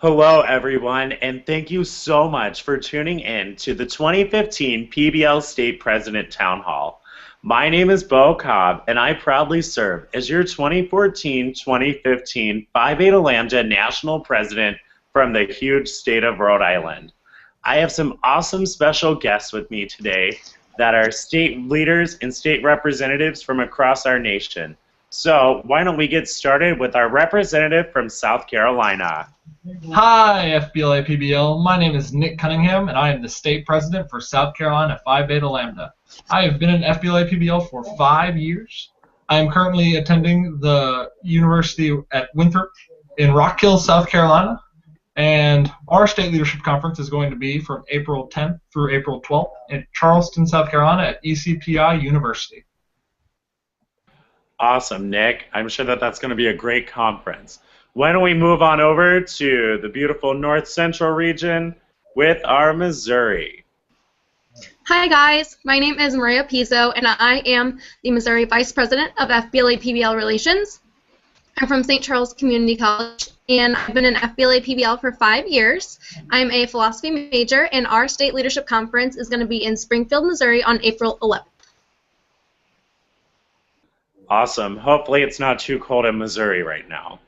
Hello, everyone, and thank you so much for tuning in to the 2015 PBL State President Town Hall. My name is Bo Cobb, and I proudly serve as your 2014-2015 Phi Beta Lambda National President from the huge state of Rhode Island. I have some awesome special guests with me today that are state leaders and state representatives from across our nation. So why don't we get started with our representative from South Carolina. Hi, Fbla PBL. My name is Nick Cunningham, and I am the state president for South Carolina Phi Beta Lambda. I have been in Fbla PBL for 5 years. I am currently attending the University at Winthrop in Rock Hill, South Carolina, and our state leadership conference is going to be from April 10th through April 12th in Charleston, South Carolina at ECPI University. Awesome, Nick. I'm sure that that's going to be a great conference. Why don't we move on over to the beautiful North Central region with our Missouri. Hi guys, my name is Maria Pizzo and I am the Missouri Vice President of Fbla PBL Relations. I'm from St. Charles Community College and I've been in Fbla PBL for 5 years. I'm a philosophy major and our state leadership conference is going to be in Springfield, Missouri on April 11th. Awesome. Hopefully it's not too cold in Missouri right now.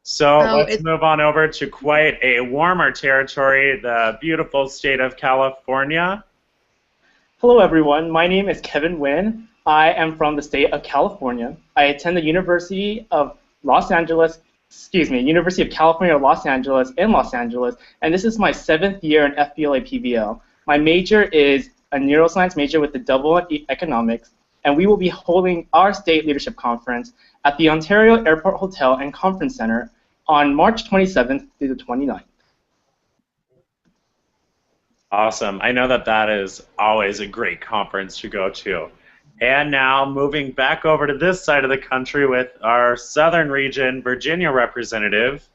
So let's move on over to quite a warmer territory, the beautiful state of California. Hello everyone, my name is Kevin Nguyen. I am from the state of California. I attend the University of University of California, Los Angeles in Los Angeles, and this is my 7th year in Fbla PBL. My major is a neuroscience major with a double in economics, and we will be holding our state leadership conference at the Ontario Airport Hotel and Conference Center on March 27th through the 29th. Awesome. I know that that is always a great conference to go to. And now moving back over to this side of the country with our southern region, Virginia representative.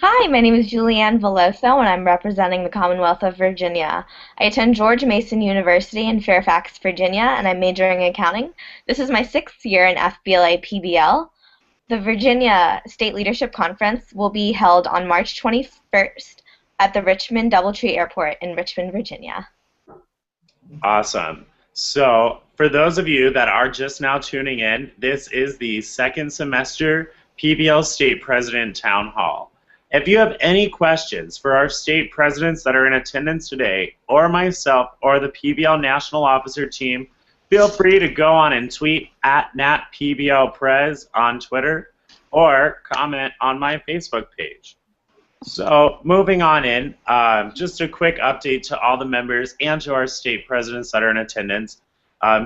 Hi, my name is Julianne Veloso, and I'm representing the Commonwealth of Virginia. I attend George Mason University in Fairfax, Virginia, and I'm majoring in accounting. This is my 6th year in Fbla PBL. The Virginia State Leadership Conference will be held on March 21st at the Richmond Doubletree Airport in Richmond, Virginia. Awesome. So, for those of you that are just now tuning in, this is the second semester PBL State President Town Hall. If you have any questions for our state presidents that are in attendance today, or myself, or the PBL National Officer team, feel free to go on and tweet at NatPBLPrez on Twitter, or comment on my Facebook page. So moving on in, just a quick update to all the members and to our state presidents that are in attendance.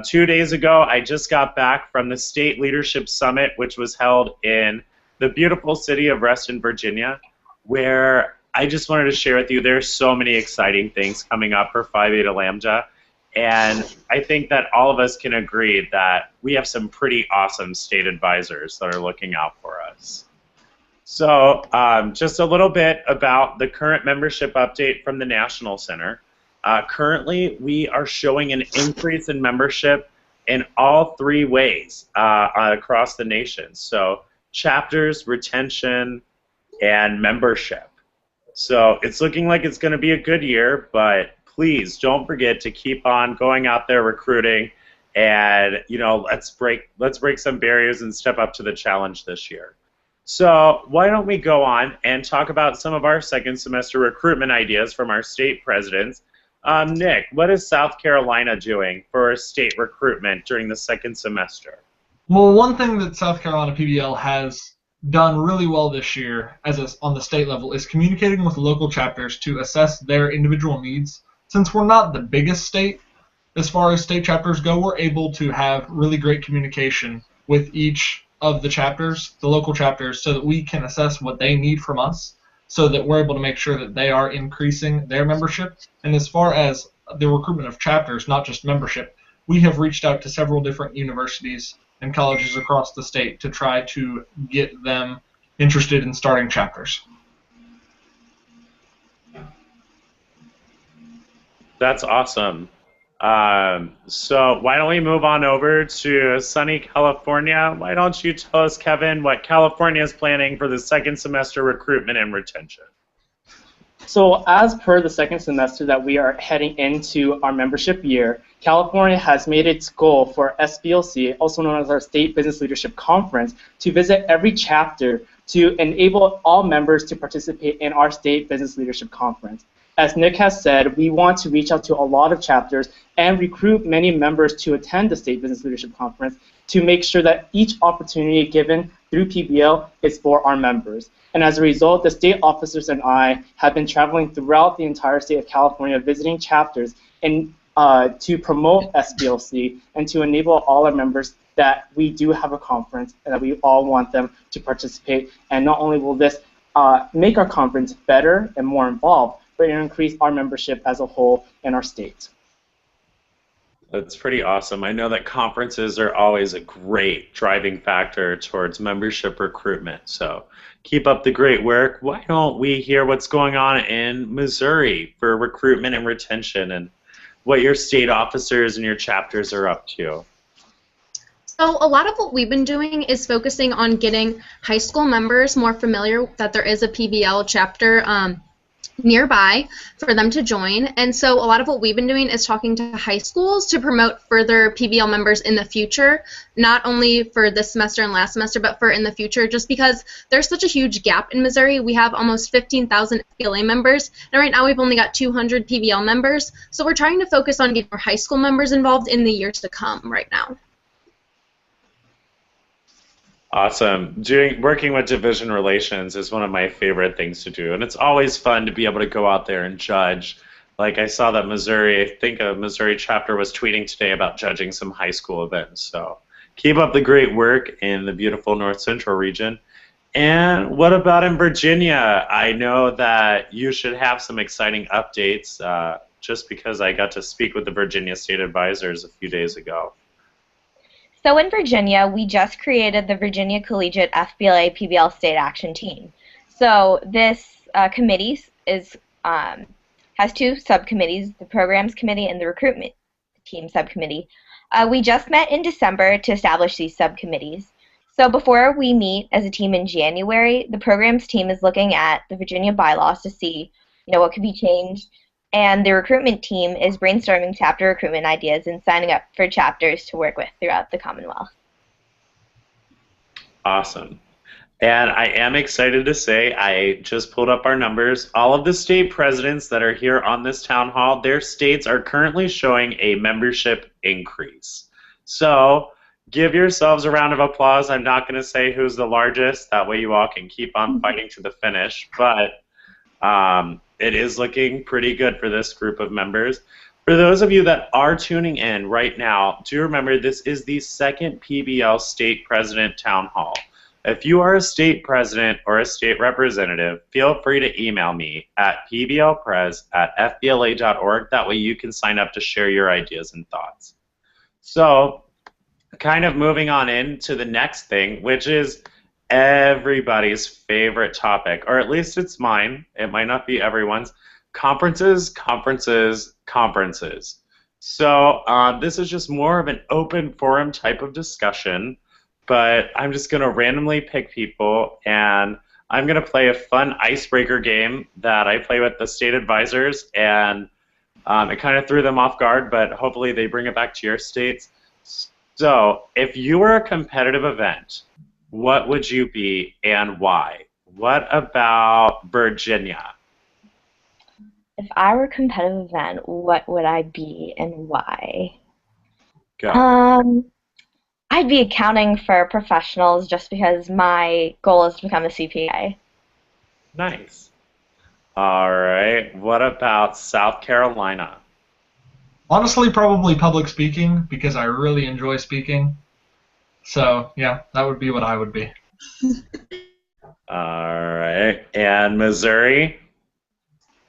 2 days ago, I just got back from the State Leadership Summit, which was held in the beautiful city of Reston, Virginia, where I just wanted to share with you there's so many exciting things coming up for Phi Beta Lambda, and I think that all of us can agree that we have some pretty awesome state advisors that are looking out for us. So just a little bit about the current membership update from the National Center. Currently, we are showing an increase in membership in all 3 ways across the nation. So chapters, retention, and membership. So it's looking like it's going to be a good year, but please don't forget to keep on going out there recruiting, and let's break some barriers and step up to the challenge this year. So why don't we go on and talk about some of our second semester recruitment ideas from our state presidents. Nick, what is South Carolina doing for state recruitment during the second semester? Well, one thing that South Carolina PBL has done really well this year on the state level is communicating with local chapters to assess their individual needs. Since we're not the biggest state as far as state chapters go, we're able to have really great communication with each of the chapters, the local chapters, so that we can assess what they need from us, so that we're able to make sure that they are increasing their membership. And as far as the recruitment of chapters, not just membership, we have reached out to several different universities and colleges across the state to try to get them interested in starting chapters. That's awesome. So why don't we move on over to sunny California? Why don't you tell us, Kevin, what California is planning for the second semester recruitment and retention? So as per the second semester that we are heading into our membership year, California has made its goal for SBLC, also known as our State Business Leadership Conference, to visit every chapter to enable all members to participate in our State Business Leadership Conference. As Nick has said, we want to reach out to a lot of chapters and recruit many members to attend the State Business Leadership Conference to make sure that each opportunity given through PBL is for our members. And as a result, the state officers and I have been traveling throughout the entire state of California visiting chapters and to promote SBLC and to enable all our members that we do have a conference and that we all want them to participate. And not only will this make our conference better and more involved, but it'll increase our membership as a whole in our state. That's pretty awesome. I know that conferences are always a great driving factor towards membership recruitment. So keep up the great work. Why don't we hear what's going on in Missouri for recruitment and retention and what your state officers and your chapters are up to? So a lot of what we've been doing is focusing on getting high school members more familiar that there is a PBL chapter nearby for them to join. And so a lot of what we've been doing is talking to high schools to promote further PBL members in the future, not only for this semester and last semester, but for in the future, just because there's such a huge gap in Missouri. We have almost 15,000 FBLA members, and right now we've only got 200 PBL members. So we're trying to focus on getting more high school members involved in the years to come right now. Awesome. Working with division relations is one of my favorite things to do, and it's always fun to be able to go out there and judge. Like I saw that I think a Missouri chapter was tweeting today about judging some high school events. So keep up the great work in the beautiful North Central region. And what about in Virginia? I know that you should have some exciting updates just because I got to speak with the Virginia State Advisors a few days ago. So in Virginia, we just created the Virginia Collegiate Fbla PBL State Action Team. So this committee has two subcommittees, the Programs Committee and the Recruitment Team Subcommittee. We just met in December to establish these subcommittees. So before we meet as a team in January, the Programs team is looking at the Virginia bylaws to see what could be changed. And the recruitment team is brainstorming chapter recruitment ideas and signing up for chapters to work with throughout the Commonwealth. Awesome. And I am excited to say I just pulled up our numbers. All of the state presidents that are here on this town hall, their states are currently showing a membership increase. So give yourselves a round of applause. I'm not going to say who's the largest. That way you all can keep on fighting to the finish. But it is looking pretty good for this group of members. For those of you that are tuning in right now, do remember this is the second PBL State President Town Hall. If you are a state president or a state representative, feel free to email me at pblpres@fbla.org. That way you can sign up to share your ideas and thoughts. So, kind of moving on into the next thing, which is everybody's favorite topic, or at least it's mine. It might not be everyone's. Conferences, conferences, conferences. So this is just more of an open forum type of discussion, but I'm just going to randomly pick people, and I'm going to play a fun icebreaker game that I play with the state advisors, and it kind of threw them off guard, but hopefully they bring it back to your states. So if you were a competitive event, what would you be and why? What about Virginia? If I were a competitive event, what would I be and why? Go. I'd be accounting for professionals just because my goal is to become a CPA. Nice. All right. What about South Carolina? Honestly, probably public speaking because I really enjoy speaking. So, yeah, that would be what I would be. All right. And Missouri?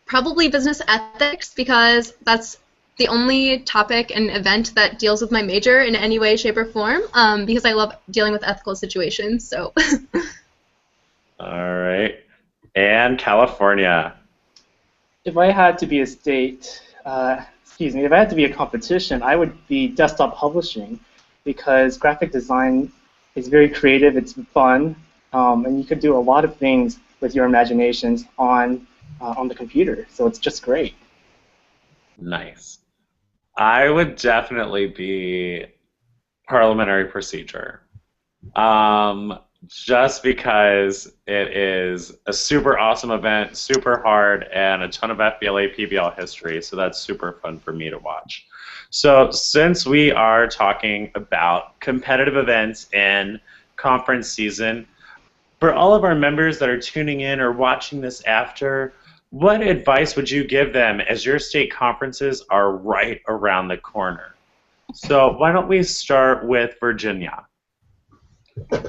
Probably business ethics because that's the only topic and event that deals with my major in any way, shape, or form because I love dealing with ethical situations. So. All right. And California? If I had to be a state excuse me, if I had to be a competition, I would be desktop publishing, because graphic design is very creative, it's fun, and you could do a lot of things with your imaginations on the computer. So it's just great. Nice. I would definitely be parliamentary procedure. Just because it is a super awesome event, super hard, and a ton of FBLA PBL history, so that's super fun for me to watch. So since we are talking about competitive events and conference season, for all of our members that are tuning in or watching this after, what advice would you give them as your state conferences are right around the corner? So why don't we start with Virginia?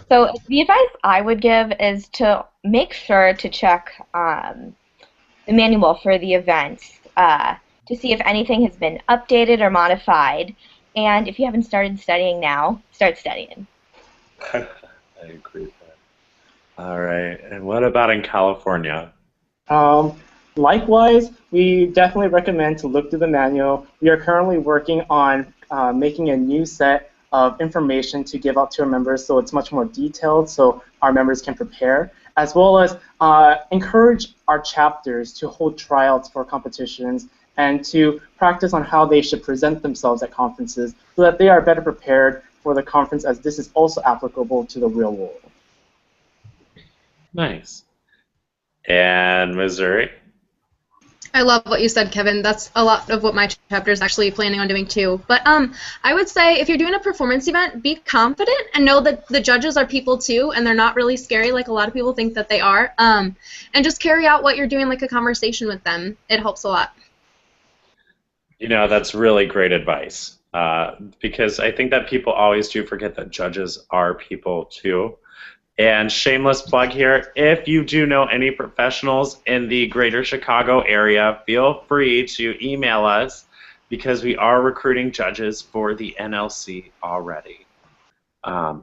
So the advice I would give is to make sure to check the manual for the events to see if anything has been updated or modified. And if you haven't started studying now, start studying. I agree with that. All right. And what about in California? Likewise, we definitely recommend to look through the manual. We are currently working on making a new set of information to give out to our members, so it's much more detailed so our members can prepare, as well as encourage our chapters to hold tryouts for competitions and to practice on how they should present themselves at conferences so that they are better prepared for the conference, as this is also applicable to the real world. Nice. And Missouri? I love what you said, Kevin. That's a lot of what my chapter is actually planning on doing too. But I would say if you're doing a performance event, be confident and know that the judges are people too, and they're not really scary like a lot of people think that they are. And just carry out what you're doing like a conversation with them. It helps a lot. You know, that's really great advice because I think that people always do forget that judges are people too. And shameless plug here, if you do know any professionals in the greater Chicago area, feel free to email us because we are recruiting judges for the NLC already.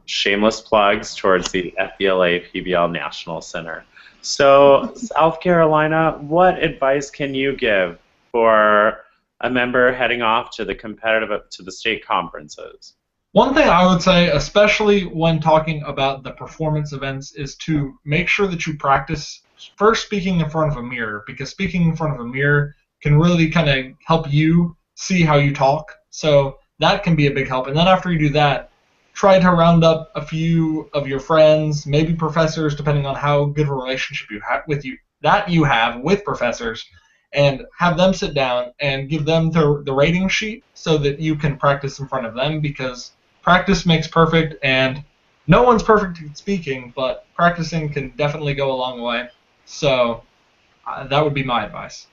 Shameless plugs towards the FBLA PBL National Center. So, South Carolina, what advice can you give for a member heading off to the state conferences? One thing I would say, especially when talking about the performance events, is to make sure that you practice first speaking in front of a mirror, because speaking in front of a mirror can really kind of help you see how you talk. So that can be a big help. And then after you do that, try to round up a few of your friends, maybe professors, depending on how good of a relationship you have with professors, and have them sit down and give them the rating sheet so that you can practice in front of them, because practice makes perfect, and no one's perfect at speaking, but practicing can definitely go a long way. So that would be my advice.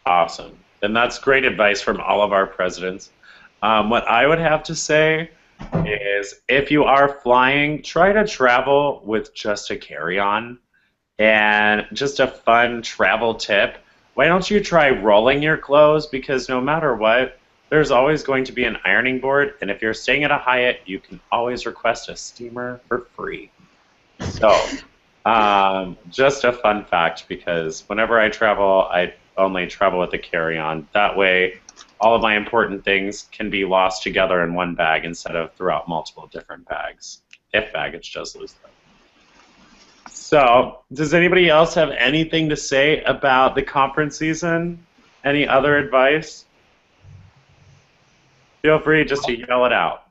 Awesome. And that's great advice from all of our presidents. What I would have to say is if you are flying, try to travel with just a carry-on. And just a fun travel tip, why don't you try rolling your clothes, because no matter what, there's always going to be an ironing board, and if you're staying at a Hyatt, you can always request a steamer for free. So, just a fun fact, because whenever I travel, I only travel with a carry-on. That way, all of my important things can be lost together in one bag instead of throughout multiple different bags, if baggage does lose them. So, does anybody else have anything to say about the conference season? Any other advice? Feel free just to yell it out.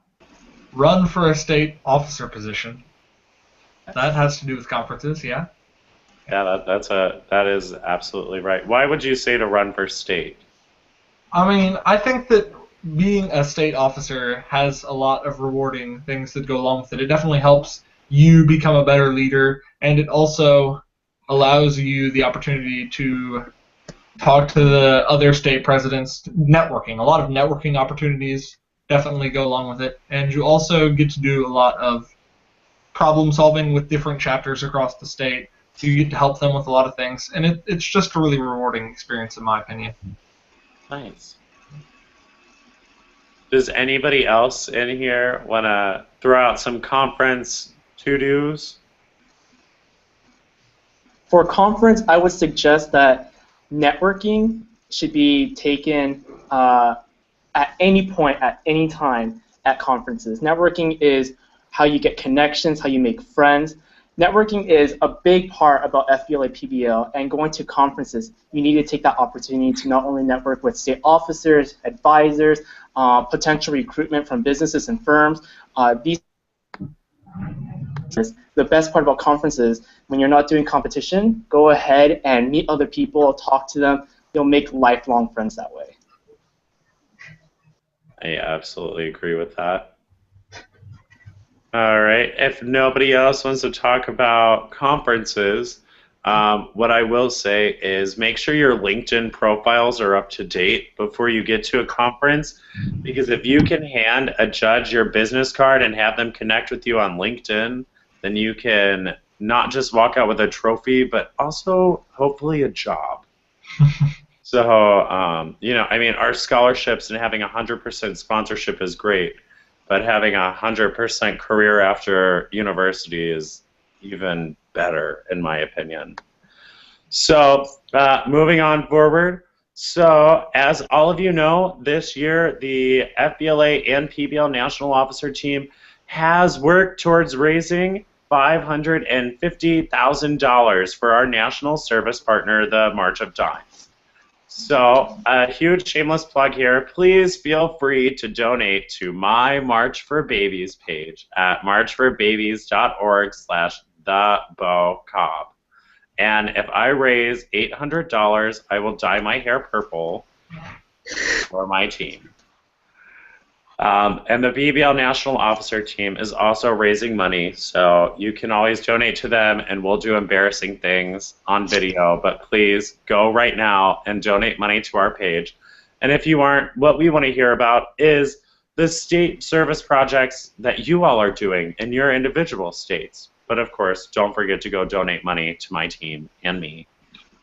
Run for a state officer position. That has to do with conferences, yeah? Yeah, that is absolutely right. Why would you say to run for state? I mean, I think that being a state officer has a lot of rewarding things that go along with it. It definitely helps you become a better leader, and it also allows you the opportunity to talk to the other state presidents. Networking, a lot of networking opportunities definitely go along with it, and you also get to do a lot of problem solving with different chapters across the state, so you get to help them with a lot of things, and it's just a really rewarding experience in my opinion. Nice. Does anybody else in here want to throw out some conference to-dos? For conference, I would suggest that networking should be taken at any point, at any time at conferences. Networking is how you get connections, how you make friends. Networking is a big part about FBLA PBL, and going to conferences, you need to take that opportunity to not only network with state officers, advisors, potential recruitment from businesses and firms. The best part about conferences, when you're not doing competition, go ahead and meet other people, talk to them. You'll make lifelong friends that way. I absolutely agree with that. All right. If nobody else wants to talk about conferences, what I will say is make sure your LinkedIn profiles are up to date before you get to a conference, because if you can hand a judge your business card and have them connect with you on LinkedIn, then you can not just walk out with a trophy, but also hopefully a job. So, you know, I mean, our scholarships and having 100% sponsorship is great, but having 100% career after university is even better, in my opinion. So, moving on forward. So, as all of you know, this year the FBLA and PBL National Officer Team has worked towards raising $550,000 for our national service partner, the March of Dimes. So, a huge shameless plug here. Please feel free to donate to my March for Babies page at marchforbabies.org/thebocob. And if I raise $800, I will dye my hair purple for my team. And the PBL National Officer Team is also raising money, so you can always donate to them, and we'll do embarrassing things on video. But please go right now and donate money to our page. And if you aren't, what we want to hear about is the state service projects that you all are doing in your individual states. But of course, don't forget to go donate money to my team and me,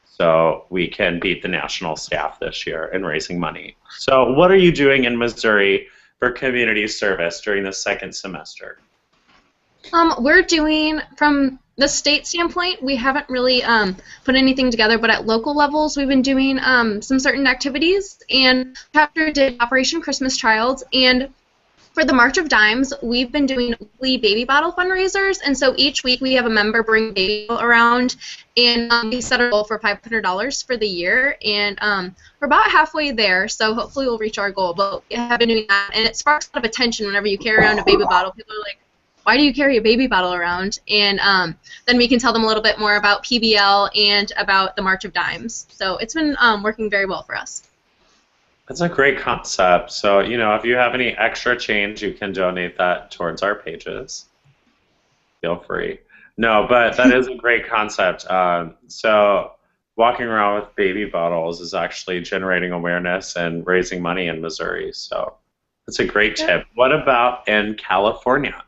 so we can beat the national staff this year in raising money. So what are you doing in Missouri for community service during the second semester? We're doing, from the state standpoint, we haven't really put anything together, but at local levels we've been doing some certain activities, and chapter did Operation Christmas Child, and for the March of Dimes, we've been doing weekly baby bottle fundraisers, and so each week we have a member bring baby bottle around, and we set a goal for $500 for the year, and we're about halfway there, so hopefully we'll reach our goal. But we have been doing that, and it sparks a lot of attention whenever you carry around a baby bottle. People are like, why do you carry a baby bottle around? And then we can tell them a little bit more about PBL and about the March of Dimes. So it's been working very well for us. That's a great concept. So, you know, if you have any extra change, you can donate that towards our pages. Feel free. No, but that is a great concept. So walking around with baby bottles is actually generating awareness and raising money in Missouri. So that's a great tip. What about in California?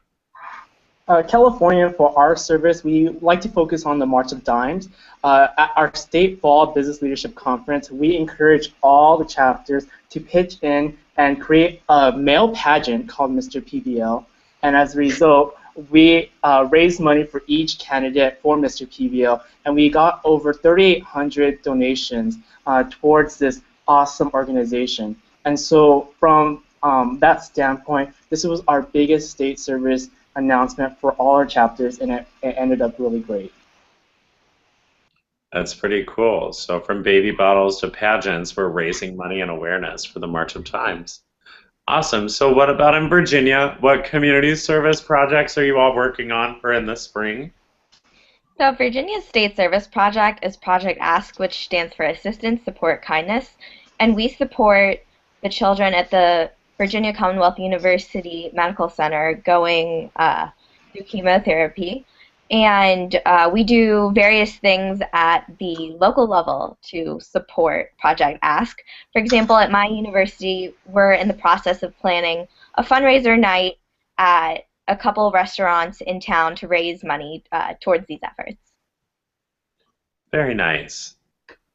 California, for our service, we like to focus on the March of Dimes. At our state fall business leadership conference, we encourage all the chapters to pitch in and create a male pageant called Mr. PBL. And as a result, we raised money for each candidate for Mr. PBL, and we got over 3,800 donations towards this awesome organization. And so from that standpoint, this was our biggest state service announcement for all our chapters, and it ended up really great. That's pretty cool. So from baby bottles to pageants, we're raising money and awareness for the March of Dimes. Awesome. So what about in Virginia? What community service projects are you all working on for in the spring? So Virginia's state service project is Project ASK, which stands for Assistance, Support, Kindness, and we support the children at the Virginia Commonwealth University Medical Center going through chemotherapy. And we do various things at the local level to support Project ASK. For example, at my university, we're in the process of planning a fundraiser night at a couple of restaurants in town to raise money towards these efforts. Very nice.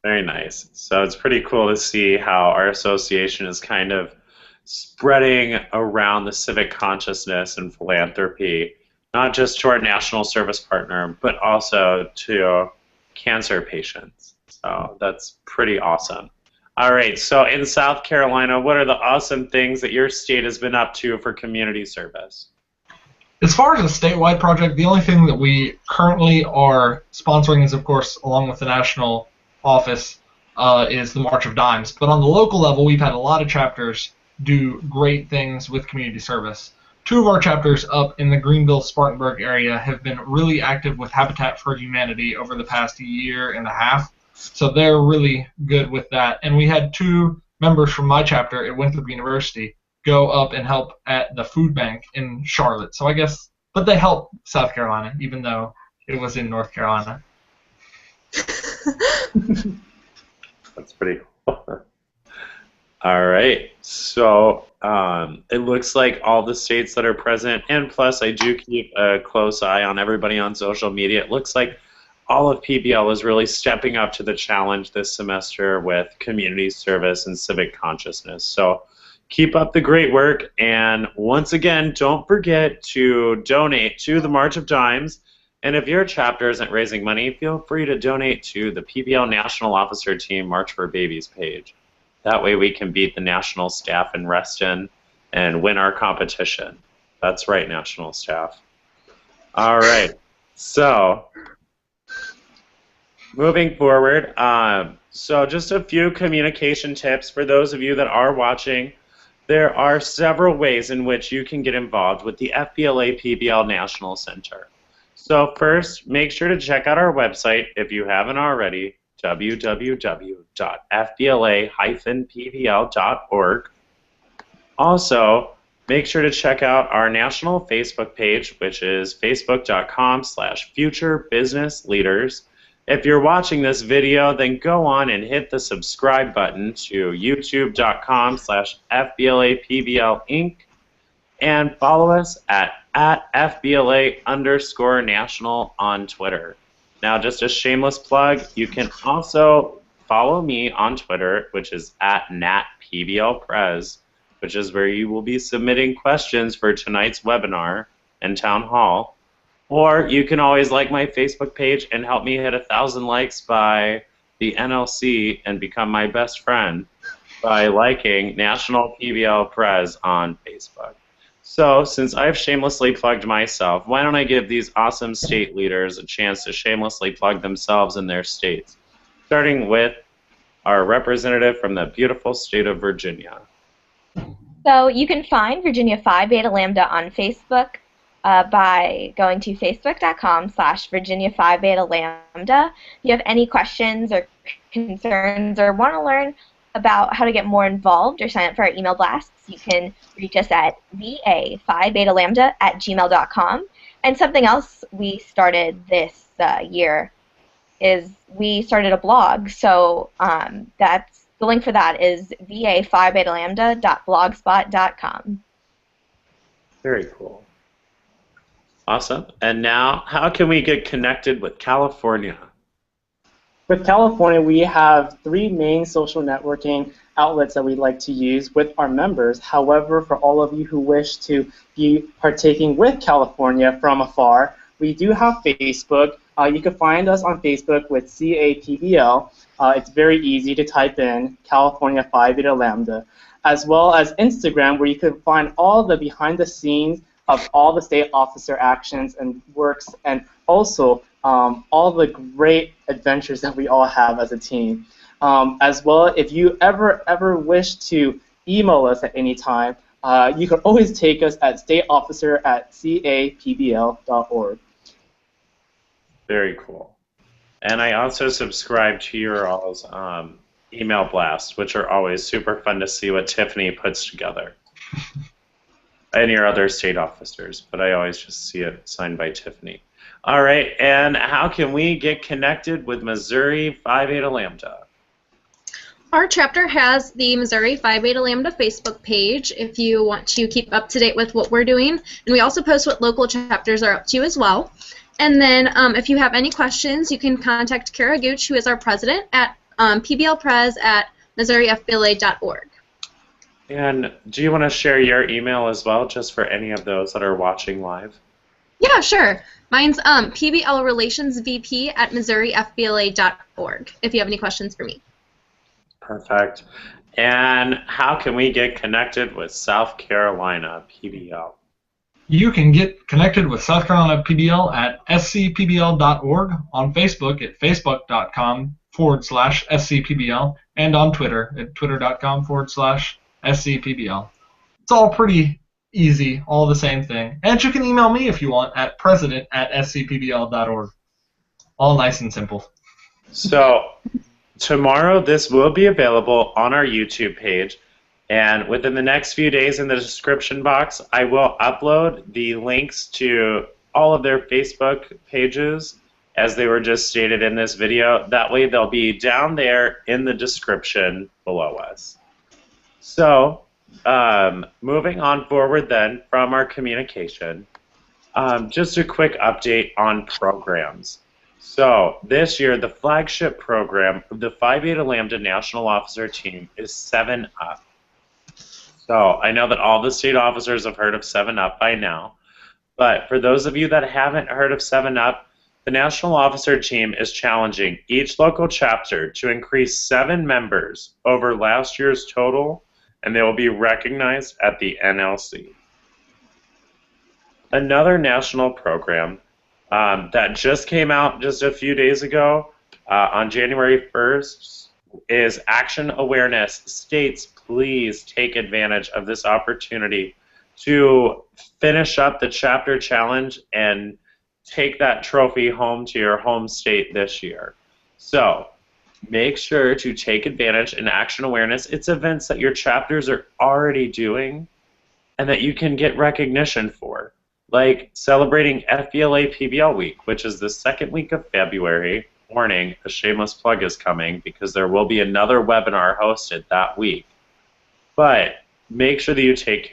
Very nice. So it's pretty cool to see how our association is kind of spreading around the civic consciousness and philanthropy, not just to our national service partner, but also to cancer patients. So that's pretty awesome. All right, so in South Carolina, what are the awesome things that your state has been up to for community service? As far as a statewide project, the only thing that we currently are sponsoring is, of course, along with the national office, is the March of Dimes. But on the local level, we've had a lot of chapters do great things with community service. Two of our chapters up in the Greenville-Spartanburg area have been really active with Habitat for Humanity over the past year and a half. So they're really good with that. And we had two members from my chapter at Winthrop University go up and help at the food bank in Charlotte. So I guess, but they help South Carolina, even though it was in North Carolina. That's pretty cool. All right, so it looks like all the states that are present, and plus I do keep a close eye on everybody on social media. It looks like all of PBL is really stepping up to the challenge this semester with community service and civic consciousness. So keep up the great work, and once again, don't forget to donate to the March of Dimes. And if your chapter isn't raising money, feel free to donate to the PBL National Officer Team March for Babies page. That way we can beat the national staff in Reston and win our competition. That's right, national staff. All right, so moving forward, so just a few communication tips for those of you that are watching. There are several ways in which you can get involved with the FBLA PBL National Center. So first, make sure to check out our website if you haven't already, www.fbla-pbl.org. Also, make sure to check out our national Facebook page, which is facebook.com/futurebusinessleaders. If you're watching this video, then go on and hit the subscribe button to youtube.com/FBLAPBL and follow us at FBLA_national on Twitter. Now, just a shameless plug, you can also follow me on Twitter, which is at NatPBLPrez, which is where you will be submitting questions for tonight's webinar and town hall. Or you can always like my Facebook page and help me hit 1,000 likes by the NLC and become my best friend by liking National PBL Prez on Facebook. So, since I've shamelessly plugged myself, why don't I give these awesome state leaders a chance to shamelessly plug themselves in their states, starting with our representative from the beautiful state of Virginia. So you can find Virginia Phi Beta Lambda on Facebook by going to facebook.com/Virginia Phi Beta Lambda. If you have any questions or concerns or want to learn about how to get more involved or sign up for our email blasts, you can reach us at va-phi-beta-lambda@gmail.com. And something else we started this year is we started a blog. So that's the link for that is va-phi-beta-lambda.blogspot.com. Very cool. Awesome. And now, how can we get connected with California? With California, we have 3 main social networking outlets that we'd like to use with our members. However, for all of you who wish to be partaking with California from afar, we do have Facebook. You can find us on Facebook with CAPBL. It's very easy to type in California Phi Beta Lambda, as well as Instagram, where you can find all the behind the scenes of all the state officer actions and works, and also all the great adventures that we all have as a team. As well, if you ever wish to email us at any time, you can always take us at stateofficer@capbl.org. Very cool. And I also subscribe to your all's email blasts, which are always super fun to see what Tiffany puts together. And your other state officers, but I always just see it signed by Tiffany. All right, and how can we get connected with Missouri Phi Beta Lambda? Our chapter has the Missouri Phi Beta Lambda Facebook page if you want to keep up to date with what we're doing. And we also post what local chapters are up to as well. And then if you have any questions, you can contact Kara Gooch, who is our president, at pblprez@missourifbla.org. And do you want to share your email as well, just for any of those that are watching live? Yeah, sure. Mine's pblrelationsvp@missourifbla.org, if you have any questions for me. Perfect. And how can we get connected with South Carolina PBL? You can get connected with South Carolina PBL at scpbl.org, on Facebook at facebook.com/scpbl, and on Twitter at twitter.com/scpbl. It's all pretty easy, all the same thing. And you can email me if you want at president@scpbl.org. All nice and simple. So tomorrow this will be available on our YouTube page. And within the next few days in the description box, I will upload the links to all of their Facebook pages as they were just stated in this video. That way they'll be down there in the description below us. So moving on forward then from our communication, just a quick update on programs. So this year, the flagship program of the Phi Beta Lambda National Officer Team is 7-Up. So I know that all the state officers have heard of 7-Up by now, but for those of you that haven't heard of 7-Up, the National Officer Team is challenging each local chapter to increase 7 members over last year's total, and they will be recognized at the NLC. Another national program that just came out just a few days ago on January 1st is Action Awareness. States, please take advantage of this opportunity to finish up the chapter challenge and take that trophy home to your home state this year. So make sure to take advantage in Action Awareness. It's events that your chapters are already doing and that you can get recognition for, like celebrating Fbla PBL Week, which is the second week of February. Warning, a shameless plug is coming because there will be another webinar hosted that week. But make sure that you take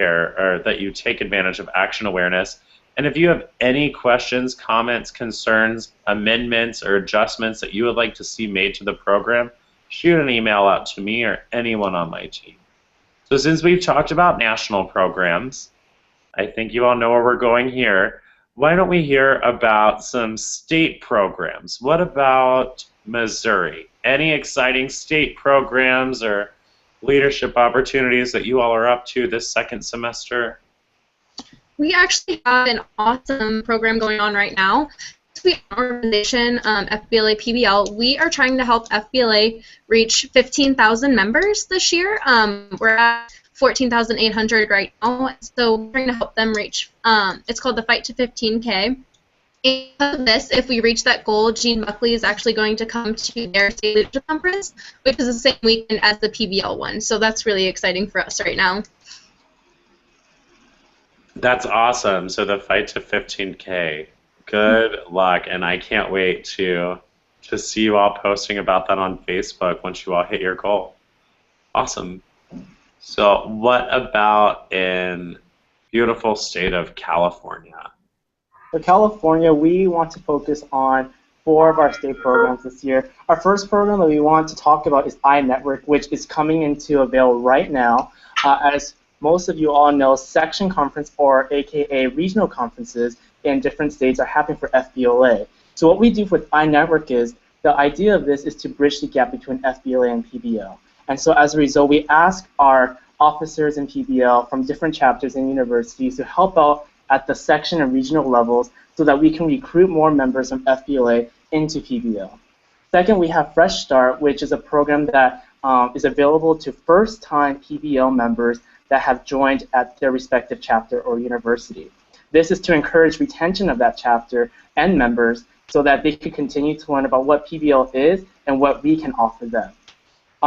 advantage of Action Awareness. And if you have any questions, comments, concerns, amendments, or adjustments that you would like to see made to the program, shoot an email out to me or anyone on my team. So since we've talked about national programs, I think you all know where we're going here. Why don't we hear about some state programs? What about Missouri? Any exciting state programs or leadership opportunities that you all are up to this second semester? We actually have an awesome program going on right now. We have an organization, Fbla PBL. We are trying to help Fbla reach 15,000 members this year. We're at 14,800 right now, so we're trying to help them reach, it's called the Fight to 15K. And because of this, if we reach that goal, Gene Buckley is actually going to come to their state leadership conference, which is the same weekend as the PBL one. So that's really exciting for us right now. That's awesome. So the Fight to 15K. Good luck, and I can't wait to see you all posting about that on Facebook once you all hit your goal. Awesome. So what about in beautiful state of California? For California, we want to focus on 4 of our state programs this year. Our first program that we want to talk about is iNetwork, which is coming into avail right now. As most of you all know, section conference, or AKA regional conferences in different states, are happening for FBLA. So what we do with iNetwork is, the idea of this is to bridge the gap between FBLA and PBL. And so as a result, we ask our officers in PBL from different chapters and universities to help out at the section and regional levels so that we can recruit more members from FBLA into PBL. Second, we have Fresh Start, which is a program that is available to first-time PBL members that have joined at their respective chapter or university. This is to encourage retention of that chapter and members so that they can continue to learn about what PBL is and what we can offer them.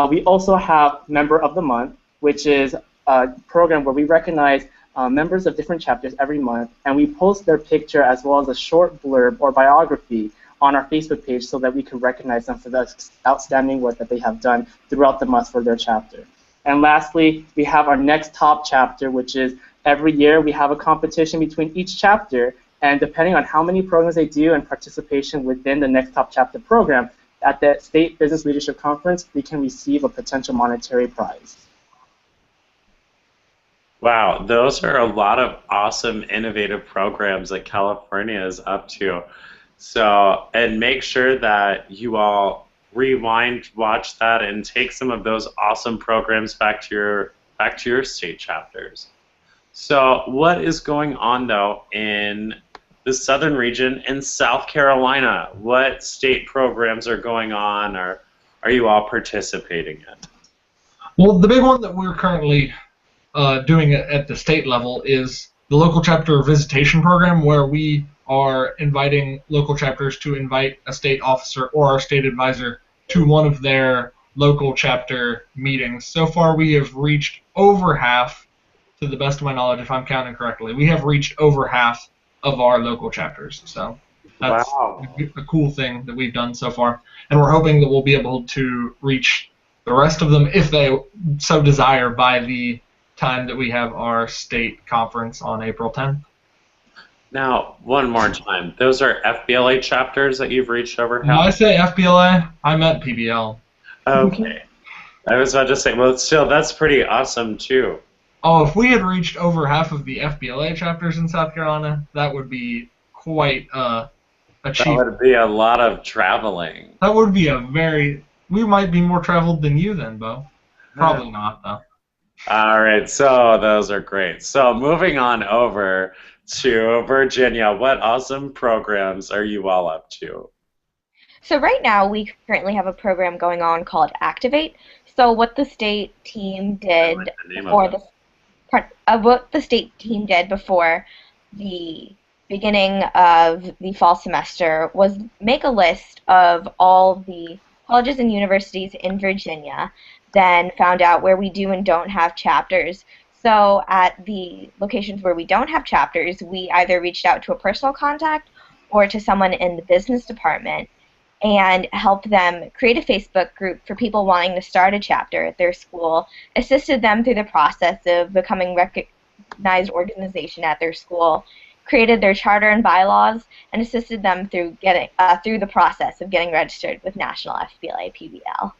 We also have Member of the Month, which is a program where we recognize members of different chapters every month, and we post their picture as well as a short blurb or biography on our Facebook page so that we can recognize them for the outstanding work that they have done throughout the month for their chapter. And lastly, we have our Next Top Chapter, which is every year we have a competition between each chapter, and depending on how many programs they do and participation within the Next Top Chapter program, at the State Business Leadership Conference, we can receive a potential monetary prize. Wow, those are a lot of awesome, innovative programs that California is up to. So, and make sure that you all rewind, watch that, and take some of those awesome programs back to your state chapters. So what is going on, though, in the southern region in South Carolina? What state programs are going on, or are you all participating in? Well, the big one that we're currently doing at the state level is the local chapter visitation program, where we are inviting local chapters to invite a state officer or our state advisor to one of their local chapter meetings. So far, we have reached over half, to the best of my knowledge, if I'm counting correctly. We have reached over half of our local chapters. So that's a cool thing that we've done so far. And we're hoping that we'll be able to reach the rest of them, if they so desire, by the time that we have our state conference on April 10th. Now, one more time. Those are FBLA chapters that you've reached over half? When I say FBLA, I meant PBL. Okay. I was about to say, well, still, that's pretty awesome, too. Oh, if we had reached over half of the FBLA chapters in South Carolina, that would be quite achievement. That would be a lot of traveling. That would be we might be more traveled than you then, Bo. Probably not, though. All right, so those are great. So moving on over to Virginia, what awesome programs are you all up to? So right now we currently have a program going on called Activate. So what the state team did before the beginning of the fall semester was make a list of all the colleges and universities in Virginia, then found out where we do and don't have chapters. So at the locations where we don't have chapters, we either reached out to a personal contact or to someone in the business department and helped them create a Facebook group for people wanting to start a chapter at their school, assisted them through the process of becoming recognized organization at their school, created their charter and bylaws, and assisted them through through the process of getting registered with National Fbla PBL.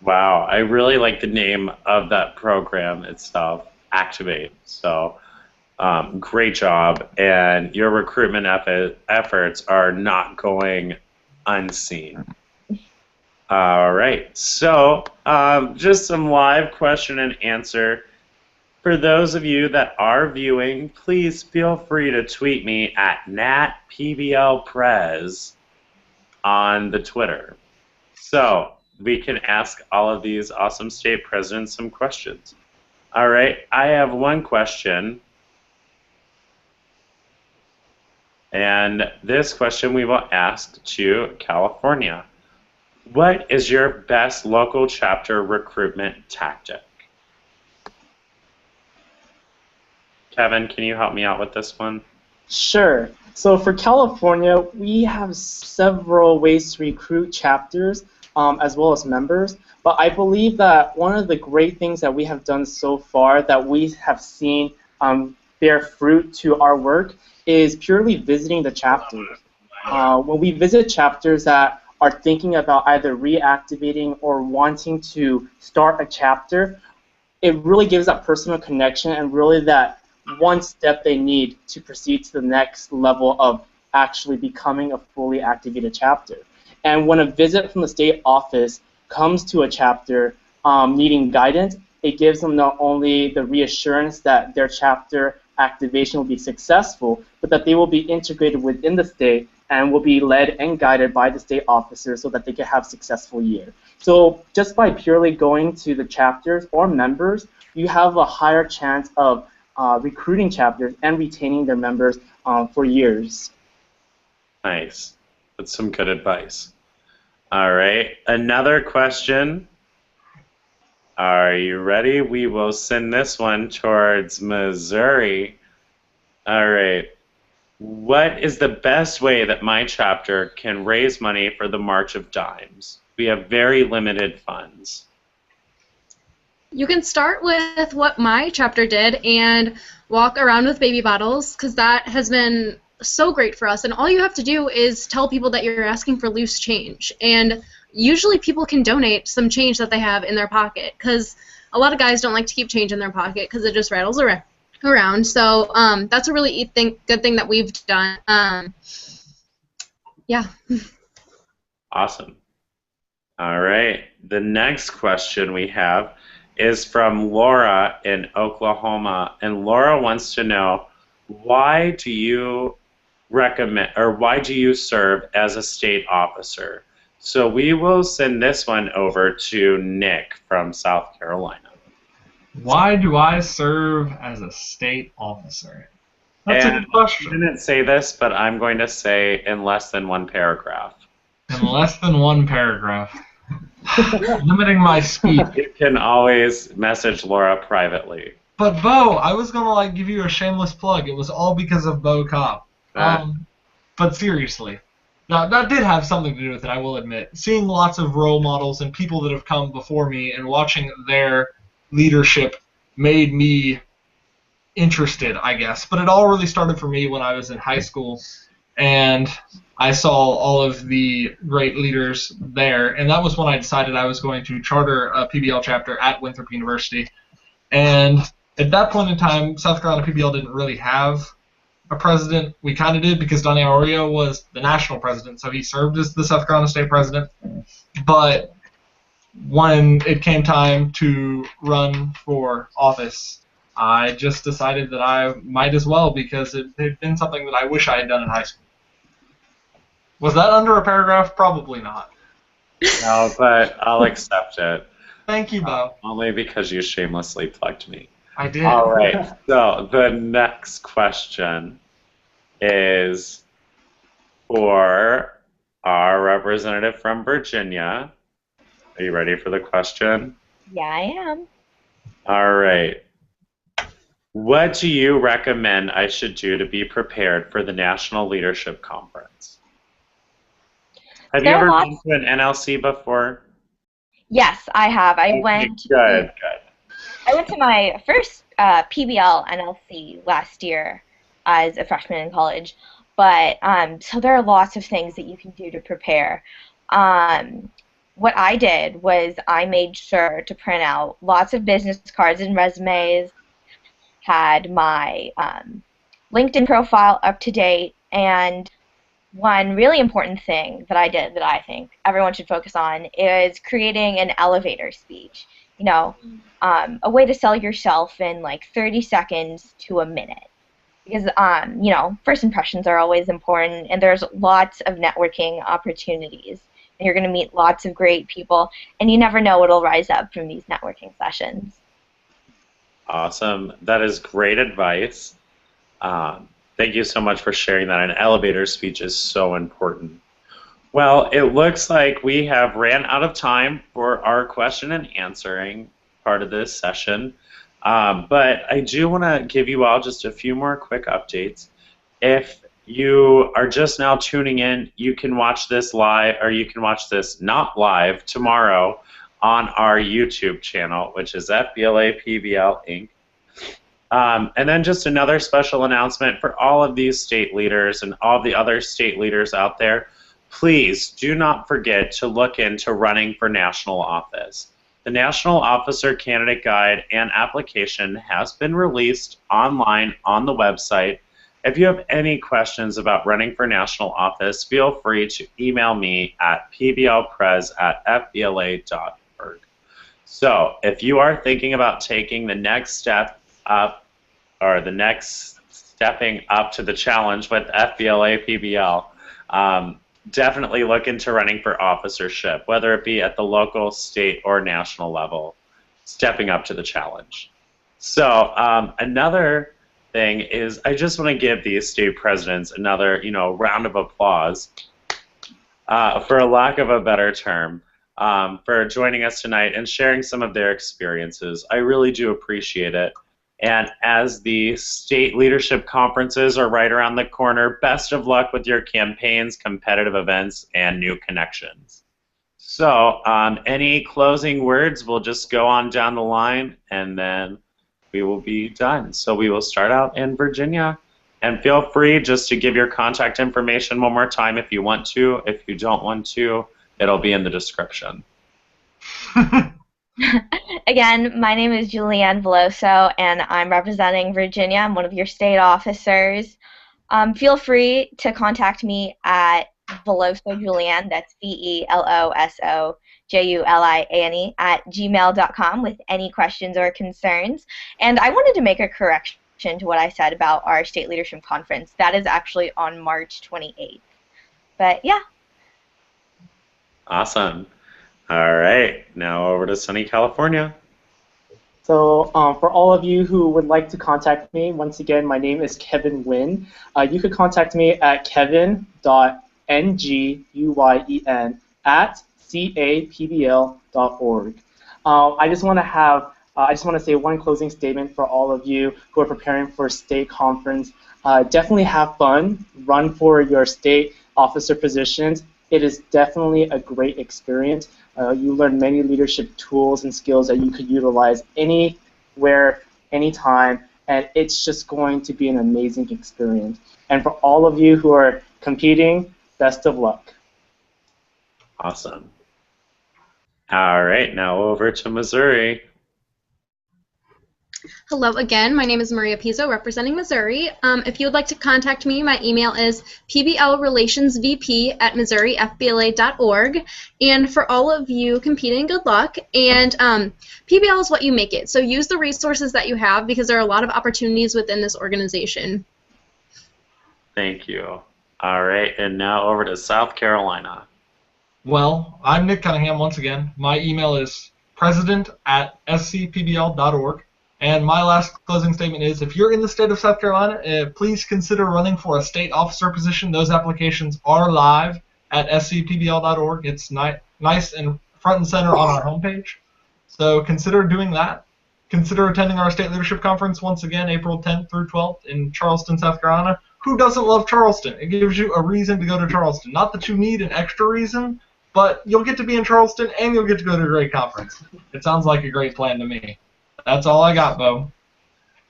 Wow, I really like the name of that program itself, Activate. So, great job, and your recruitment efforts are not going unseen. All right, so just some live question and answer. For those of you that are viewing, please feel free to tweet me at natpblprez on the Twitter. So we can ask all of these awesome state presidents some questions. All right, I have one question. And this question we will ask to California. What is your best local chapter recruitment tactic? Kevin, can you help me out with this one? Sure. So for California, we have several ways to recruit chapters as well as members. But I believe that one of the great things that we have done so far that we have seen bear fruit to our work is purely visiting the chapters. When we visit chapters that are thinking about either reactivating or wanting to start a chapter, it really gives that personal connection and really that one step they need to proceed to the next level of actually becoming a fully activated chapter. And when a visit from the state office comes to a chapter needing guidance, it gives them not only the reassurance that their chapter activation will be successful, but that they will be integrated within the state and will be led and guided by the state officers so that they can have a successful year. So just by purely going to the chapters or members, you have a higher chance of recruiting chapters and retaining their members for years. Nice. That's some good advice. All right, another question. Are you ready? We will send this one towards Missouri. All right. What is the best way that my chapter can raise money for the March of Dimes? We have very limited funds. You can start with what my chapter did and walk around with baby bottles, because that has been so great for us. And all you have to do is tell people that you're asking for loose change. And usually people can donate some change that they have in their pocket, because a lot of guys don't like to keep change in their pocket because it just rattles around. So that's a really good thing that we've done. Yeah. Awesome. All right. The next question we have is from Laura in Oklahoma, and Laura wants to know, why do you recommend, or why do you serve as a state officer? So we will send this one over to Nick from South Carolina. Why do I serve as a state officer? That's a good question. I didn't say this, but I'm going to say in less than one paragraph. In less than one paragraph. Limiting my speech. You can always message Laura privately. But Bo, I was gonna give you a shameless plug. It was all because of Bo Cobb. But seriously, now that did have something to do with it, I will admit. Seeing lots of role models and people that have come before me and watching their leadership made me interested, I guess. But it all really started for me when I was in high school, and I saw all of the great leaders there, and that was when I decided I was going to charter a PBL chapter at Winthrop University. And at that point in time, South Carolina PBL didn't really have a president. We kind of did because Donnie Arroyo was the national president, so he served as the South Carolina state president. But when it came time to run for office, I just decided that I might as well, because it had been something that I wish I had done in high school. Was that under a paragraph? Probably not. No, but I'll accept it. Thank you, Bo. Only because you shamelessly plugged me. I did. All right. So the next question is for our representative from Virginia. Are you ready for the question? Yeah, I am. All right. What do you recommend I should do to be prepared for the National Leadership Conference? Have you ever been to an NLC before? Yes, I have. I went to my first PBL NLC last year as a freshman in college. But so there are lots of things that you can do to prepare. What I did was I made sure to print out lots of business cards and resumes, had my LinkedIn profile up to date, and one really important thing that I did that I think everyone should focus on is creating an elevator speech. You know, a way to sell yourself in like 30 seconds to a minute. Because, you know, first impressions are always important, and there's lots of networking opportunities. And you're going to meet lots of great people, and you never know what'll rise up from these networking sessions. Awesome. That is great advice. Thank you so much for sharing that. An elevator speech is so important. Well, it looks like we have ran out of time for our question and answering part of this session. But I do want to give you all just a few more quick updates. If you are just now tuning in, you can watch this live, or you can watch this not live tomorrow on our YouTube channel, which is Fbla PBL Inc. And then just another special announcement for all of these state leaders and all the other state leaders out there. Please do not forget to look into running for national office. The National Officer Candidate Guide and application has been released online on the website. If you have any questions about running for national office, feel free to email me at pblprez@fbla.org. So if you are thinking about taking the next step up, or the next stepping up to the challenge with Fbla PBL, definitely look into running for officership, whether it be at the local, state, or national level, stepping up to the challenge. So another thing is, I just want to give these state presidents another, round of applause, for a lack of a better term, for joining us tonight and sharing some of their experiences. I really do appreciate it. And as the state leadership conferences are right around the corner, best of luck with your campaigns, competitive events, and new connections. So any closing words, we'll just go on down the line, and then we will be done. So we will start out in Virginia. And feel free just to give your contact information one more time if you want to. If you don't want to, it'll be in the description. Again, my name is Julianne Veloso, and I'm representing Virginia. I'm one of your state officers. Feel free to contact me at Veloso Julianne, that's VELOSOJULIANE, @gmail.com with any questions or concerns. And I wanted to make a correction to what I said about our state leadership conference. That is actually on March 28th. But yeah. Awesome. All right, now over to sunny California. So for all of you who would like to contact me, once again, my name is Kevin Nguyen. You could contact me at kevin.nguyen@capbl.org. I just want to say one closing statement for all of you who are preparing for state conference. Definitely have fun. Run for your state officer positions. It is definitely a great experience. You learn many leadership tools and skills that you could utilize anywhere, anytime, and it's just going to be an amazing experience. And for all of you who are competing, best of luck. Awesome. All right, now over to Missouri. Hello again, my name is Maria Pizzo, representing Missouri. If you would like to contact me, my email is pblrelationsvp@missourifbla.org. And for all of you competing, good luck. And PBL is what you make it, so use the resources that you have because there are a lot of opportunities within this organization. Thank you. All right, and now over to South Carolina. Well, I'm Nick Cunningham once again. My email is president@scpbl.org. And my last closing statement is, if you're in the state of South Carolina, please consider running for a state officer position. Those applications are live at scpbl.org. It's nice and front and center on our homepage. So consider doing that. Consider attending our state leadership conference once again, April 10th through 12th in Charleston, South Carolina. Who doesn't love Charleston? It gives you a reason to go to Charleston. Not that you need an extra reason, but you'll get to be in Charleston and you'll get to go to a great conference. It sounds like a great plan to me. That's all I got, Bo.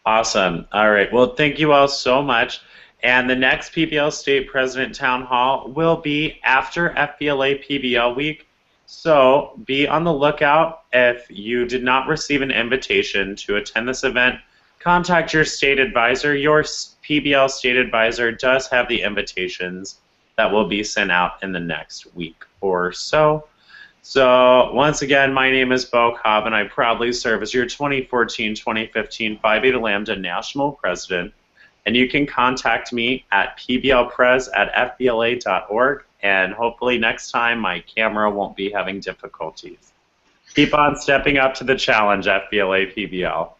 Awesome. All right. Well, thank you all so much. And the next PBL State President Town Hall will be after FBLA PBL Week. So be on the lookout. If you did not receive an invitation to attend this event, contact your state advisor. Your PBL state advisor does have the invitations that will be sent out in the next week or so. So once again, my name is Bo Cobb, and I proudly serve as your 2014-2015 Phi Beta Lambda National President. And you can contact me at pblpres@fbla.org, and hopefully next time my camera won't be having difficulties. Keep on stepping up to the challenge, FBLA PBL.